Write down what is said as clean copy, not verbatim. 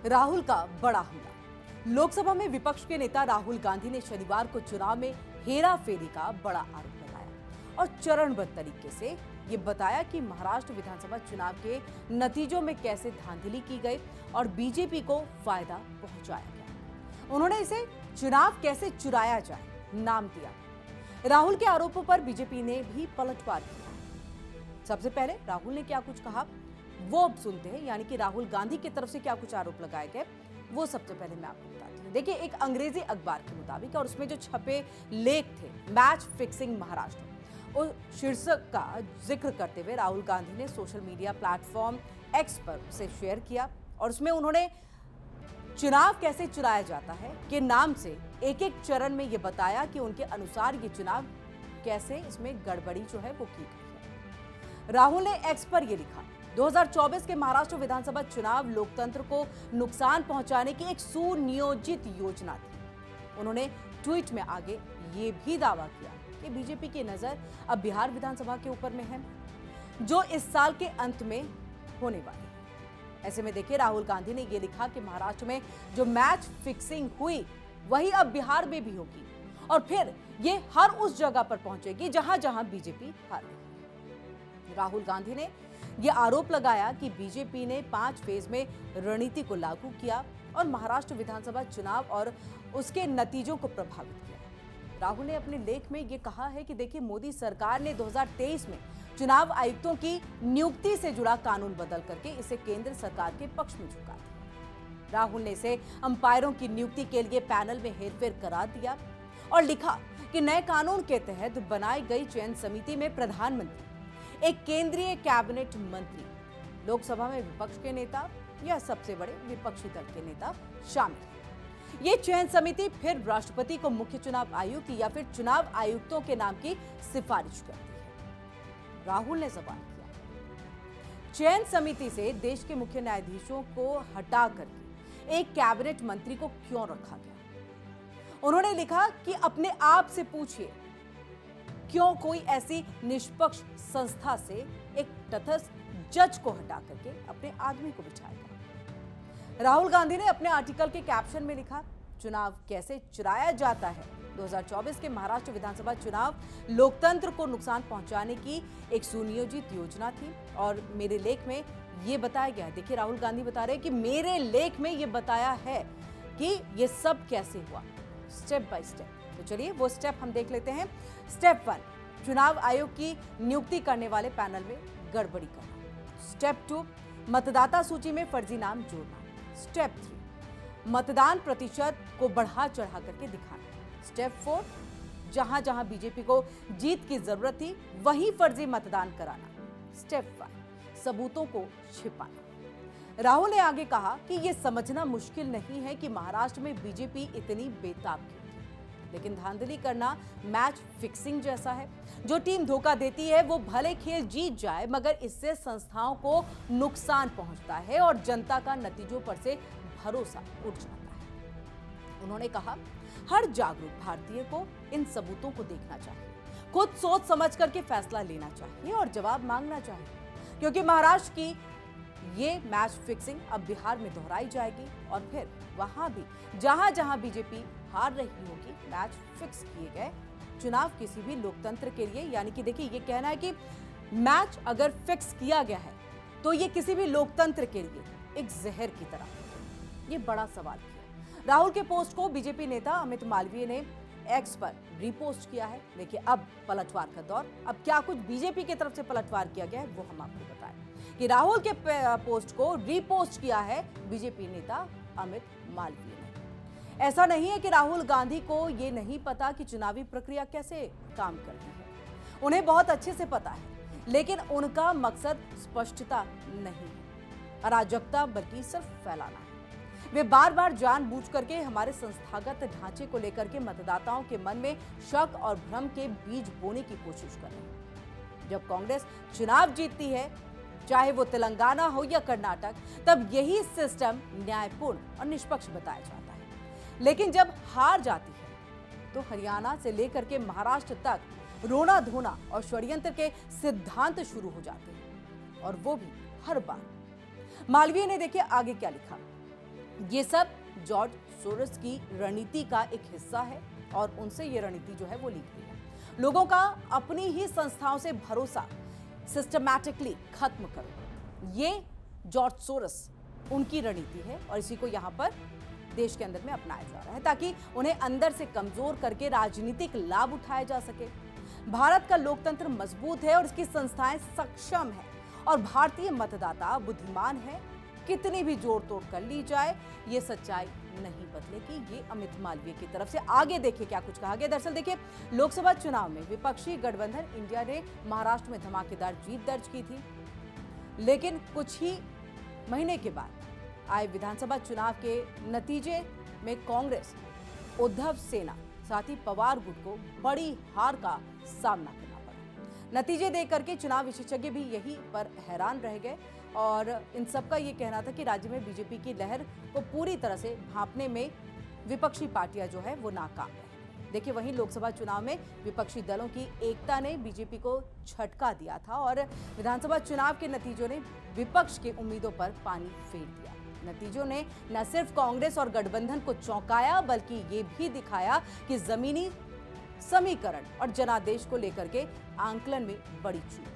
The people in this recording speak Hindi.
राहुल का बड़ा हमला। लोकसभा में विपक्ष के नेता राहुल गांधी ने शनिवार को चुनाव में हेराफेरी का बड़ा आरोप लगाया और चरणबद्ध तरीके से ये बताया कि महाराष्ट्र विधानसभा चुनाव के नतीजों में कैसे धांधली की गई और बीजेपी को फायदा पहुंचाया गया। उन्होंने इसे चुनाव कैसे चुराया जाए नाम दिया। राहुल के आरोपों पर बीजेपी ने भी पलटवार किया। सबसे पहले राहुल ने क्या कुछ कहा वो अब सुनते हैं, यानी कि राहुल गांधी की तरफ से क्या कुछ आरोप लगाए गए वो सबसे पहले मैं आपको बताती हूँ। देखिए, एक अंग्रेजी अखबार के मुताबिक और उसमें जो छपे लेख थे मैच फिक्सिंग महाराष्ट्र, उस शीर्षक का जिक्र करते हुए राहुल गांधी ने सोशल मीडिया प्लेटफॉर्म एक्स पर उसे शेयर किया और उसमें उन्होंने चुनाव कैसे चुराया जाता है के नाम से एक एक चरण में ये बताया कि उनके अनुसार ये चुनाव कैसे इसमें गड़बड़ी जो है वो की गई है। राहुल ने एक्स पर ये लिखा, 2024 के महाराष्ट्र विधानसभा चुनाव लोकतंत्र को नुकसान पहुंचाने की एक सुनियोजित योजना थी। उन्होंने ट्वीट में आगे ये भी दावा किया कि बीजेपी की नजर अब बिहार विधानसभा के ऊपर में है, जो इस साल के अंत में होने वाली है। ऐसे में देखिए, राहुल गांधी ने यह लिखा कि महाराष्ट्र में जो मैच फिक्सिंग हुई वही अब बिहार में भी होगी और फिर ये हर उस जगह पर पहुंचेगी जहां जहां बीजेपी हार रही। राहुल गांधी ने यह आरोप लगाया कि बीजेपी ने 5 फेज में रणनीति को लागू किया और महाराष्ट्र विधानसभा चुनाव और उसके नतीजों को प्रभावित किया। राहुल ने अपने लेख में यह कहा है कि देखिए, मोदी सरकार ने 2023 में चुनाव आयुक्तों की नियुक्ति से जुड़ा कानून बदल करके इसे केंद्र सरकार के पक्ष में झुका दिया। राहुल ने इसे अंपायरों की नियुक्ति के लिए पैनल में हेरफेर करार दिया और लिखा कि नए कानून के तहत बनाई गई चयन समिति में प्रधानमंत्री, एक केंद्रीय कैबिनेट मंत्री, लोकसभा में विपक्ष के नेता या सबसे बड़े विपक्षी दल के नेता शामिल हैं। ये चयन समिति फिर राष्ट्रपति को मुख्य चुनाव आयुक्त या फिर चुनाव आयुक्तों के नाम की सिफारिश करती है। राहुल ने सवाल किया, चयन समिति से देश के मुख्य न्यायाधीशों को हटा करके एक कैबिनेट मंत्री को क्यों रखा गया? उन्होंने लिखा कि अपने आप से पूछिए, क्यों कोई ऐसी निष्पक्ष संस्था से एक तटस्थ जज को हटा करके अपने आदमी को बिठाएगा? राहुल गांधी ने अपने आर्टिकल के कैप्शन में लिखा, चुनाव कैसे चुराया जाता है। 2024 के महाराष्ट्र विधानसभा चुनाव लोकतंत्र को नुकसान पहुंचाने की एक सुनियोजित योजना थी और मेरे लेख में ये बताया गया। देखिए, राहुल गांधी बता रहे हैं कि मेरे लेख में ये बताया है कि ये सब कैसे हुआ, स्टेप बाय स्टेप। तो चलिए वो स्टेप हम देख लेते हैं। स्टेप 1, चुनाव आयोग की नियुक्ति करने वाले पैनल में गड़बड़ी करना। स्टेप 2, मतदाता सूची में फर्जी नाम जोड़ना। स्टेप 3, मतदान प्रतिशत को बढ़ा चढ़ा करके दिखाना। स्टेप 4, जहां जहां बीजेपी को जीत की जरूरत थी वहीं फर्जी मतदान कराना। स्टेप 5, सबूतों को छिपाना। राहुल ने आगे कहा कि यह समझना मुश्किल नहीं है कि महाराष्ट्र में बीजेपी इतनी बेताब क्यों थी, लेकिन धांधली करना मैच फिक्सिंग जैसा है। जो टीम धोखा देती है वो भले खेल जीत जाए, मगर इससे संस्थाओं को नुकसान पहुंचता है और जनता का नतीजों पर से भरोसा उठ जाता है। उन्होंने कहा, हर जागरूक भारतीय को इन सबूतों को देखना चाहिए, खुद सोच समझ करके फैसला लेना चाहिए और जवाब मांगना चाहिए, क्योंकि महाराष्ट्र की ये मैच फिक्सिंग अब बिहार में दोहराई जाएगी और फिर वहां भी जहां जहां बीजेपी हार रही होगी मैच फिक्स किए गए चुनाव किसी भी लोकतंत्र के लिए, यानी कि देखिए, ये कहना है कि मैच अगर फिक्स किया गया है तो ये किसी भी लोकतंत्र के लिए एक जहर की तरह। ये बड़ा सवाल किया। राहुल के पोस्ट को बीजेपी नेता अमित मालवीय ने एक्स पर रीपोस्ट किया है। देखिए, अब पलटवार का दौर। अब क्या कुछ बीजेपी की तरफ से पलटवार किया गया है वो हम आपको बताएं कि राहुल के पोस्ट को रीपोस्ट किया है बीजेपी नेता अमित मालवीय ने। ऐसा नहीं है कि राहुल गांधी को ये नहीं पता कि चुनावी प्रक्रिया कैसे काम करती है, उन्हें बहुत अच्छे से पता है, लेकिन उनका मकसद स्पष्टता नहीं है, अराजकता, बल्कि सिर्फ फैलाना है। वे बार बार जानबूझ करके हमारे संस्थागत ढांचे को लेकर के मतदाताओं के मन में शक और भ्रम के बीज बोने की कोशिश कर रहे हैं। जब कांग्रेस चुनाव जीतती है, चाहे वो तेलंगाना हो या कर्नाटक, तब यही सिस्टम न्यायपूर्ण और निष्पक्ष बताया जाता है, लेकिन जब हार जाती है तो हरियाणा से लेकर के महाराष्ट्र तक रोना धोना और षड्यंत्र के सिद्धांत शुरू हो जाते हैं, और वो भी हर बार। मालवीय ने देखिए आगे क्या लिखा, ये सब जॉर्ज सोरोस की रणनीति का एक हिस्सा है और उनसे ये रणनीति जो है वो ली गई है। लोगों का अपनी ही संस्थाओं से भरोसा सिस्टमैटिकली खत्म करो, ये जॉर्ज सोरोस उनकी रणनीति है और इसी को यहाँ पर देश के अंदर में अपनाया जा रहा है ताकि उन्हें अंदर से कमजोर करके राजनीतिक लाभ उठाया जा सके। भारत का लोकतंत्र मजबूत है और इसकी संस्थाएं सक्षम है और भारतीय मतदाता बुद्धिमान है। कितनी भी जोड़ तोड़ कर ली जाए ये सच्चाई नहीं बदलेगी। ये अमित मालवीय की तरफ से। आगे देखिए क्या कुछ कहा गया। दरअसल देखिए, लोकसभा चुनाव में विपक्षी गठबंधन इंडिया ने महाराष्ट्र में धमाकेदार जीत दर्ज की थी, लेकिन कुछ ही महीने के बाद आए विधानसभा चुनाव के नतीजे में कांग्रेस, उद्धव सेना साथ ही पवार गुट को बड़ी हार का सामना करना पड़ा। नतीजे देख करके चुनाव विशेषज्ञ भी यही पर हैरान रह गए और इन सबका ये कहना था कि राज्य में बीजेपी की लहर को पूरी तरह से भांपने में विपक्षी पार्टियां जो है वो नाकाम है। देखिए, वहीं लोकसभा चुनाव में विपक्षी दलों की एकता ने बीजेपी को झटका दिया था और विधानसभा चुनाव के नतीजों ने विपक्ष की उम्मीदों पर पानी फेर दिया। नतीजों ने न सिर्फ कांग्रेस और गठबंधन को चौंकाया बल्कि ये भी दिखाया कि जमीनी समीकरण और जनादेश को लेकर के आंकलन में बड़ी चूक